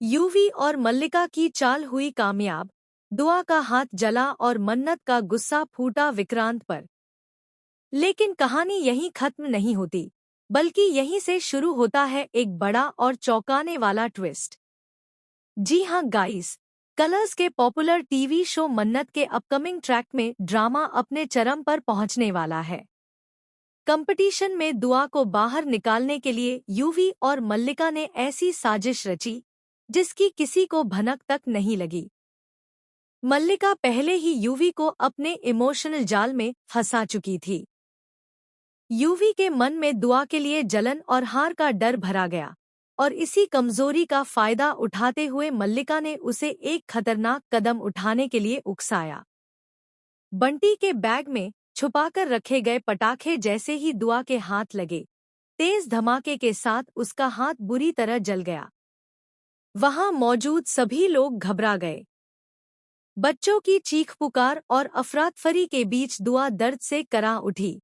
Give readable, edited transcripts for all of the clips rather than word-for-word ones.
UV और मल्लिका की चाल हुई कामयाब। दुआ का हाथ जला और मन्नत का गुस्सा फूटा विक्रांत पर। लेकिन कहानी यहीं खत्म नहीं होती, बल्कि यहीं से शुरू होता है एक बड़ा और चौंकाने वाला ट्विस्ट। जी हाँ गाइस, कलर्स के पॉपुलर टीवी शो मन्नत के अपकमिंग ट्रैक में ड्रामा अपने चरम पर पहुंचने वाला है। कंपटीशन में दुआ को बाहर निकालने के लिए यूवी और मल्लिका ने ऐसी साजिश रची जिसकी किसी को भनक तक नहीं लगी। मल्लिका पहले ही यूवी को अपने इमोशनल जाल में फंसा चुकी थी। यूवी के मन में दुआ के लिए जलन और हार का डर भरा गया, और इसी कमजोरी का फायदा उठाते हुए मल्लिका ने उसे एक खतरनाक कदम उठाने के लिए उकसाया। बंटी के बैग में छुपाकर रखे गए पटाखे जैसे ही दुआ के हाथ लगे, तेज धमाके के साथ उसका हाथ बुरी तरह जल गया। वहां मौजूद सभी लोग घबरा गए। बच्चों की चीख पुकार और अफरातफरी के बीच दुआ दर्द से करा उठी।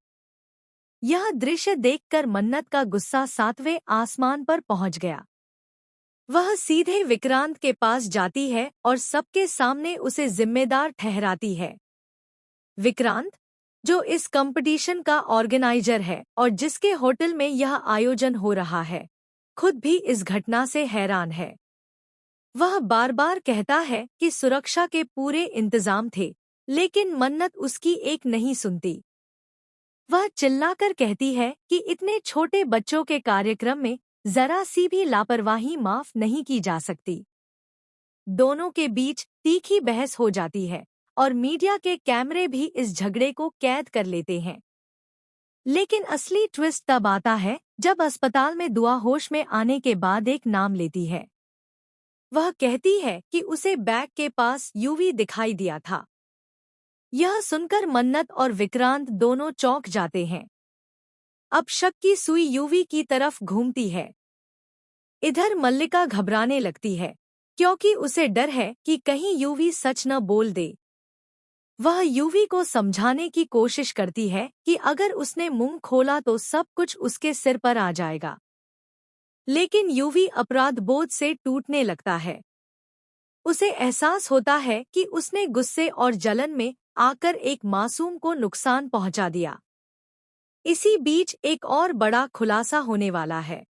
यह दृश्य देखकर मन्नत का गुस्सा 7वें आसमान पर पहुंच गया। वह सीधे विक्रांत के पास जाती है और सबके सामने उसे जिम्मेदार ठहराती है। विक्रांत, जो इस कंपटीशन का ऑर्गेनाइजर है और जिसके होटल में यह आयोजन हो रहा है, खुद भी इस घटना से हैरान है। वह बार बार कहता है कि सुरक्षा के पूरे इंतजाम थे, लेकिन मन्नत उसकी एक नहीं सुनती। वह चिल्लाकर कहती है कि इतने छोटे बच्चों के कार्यक्रम में जरा सी भी लापरवाही माफ नहीं की जा सकती। दोनों के बीच तीखी बहस हो जाती है और मीडिया के कैमरे भी इस झगड़े को कैद कर लेते हैं। लेकिन असली ट्विस्ट तब आता है जब अस्पताल में दुआ होश में आने के बाद एक नाम लेती है। वह कहती है कि उसे बैग के पास यूवी दिखाई दिया था। यह सुनकर मन्नत और विक्रांत दोनों चौंक जाते हैं। अब शक की सुई यूवी की तरफ घूमती है। इधर मल्लिका घबराने लगती है, क्योंकि उसे डर है कि कहीं यूवी सच न बोल दे। वह यूवी को समझाने की कोशिश करती है कि अगर उसने मुंह खोला तो सब कुछ उसके सिर पर आ जाएगा। लेकिन यूवी अपराध बोध से टूटने लगता है। उसे एहसास होता है कि उसने गुस्से और जलन में आकर एक मासूम को नुकसान पहुंचा दिया। इसी बीच एक और बड़ा खुलासा होने वाला है।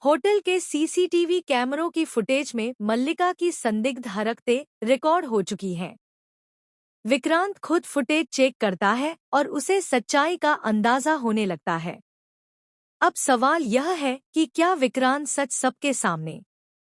होटल के सीसीटीवी कैमरों की फुटेज में मल्लिका की संदिग्ध हरकतें रिकॉर्ड हो चुकी हैं। विक्रांत खुद फुटेज चेक करता है और उसे सच्चाई का अंदाजा होने लगता है। अब सवाल यह है कि क्या विक्रांत सच सबके सामने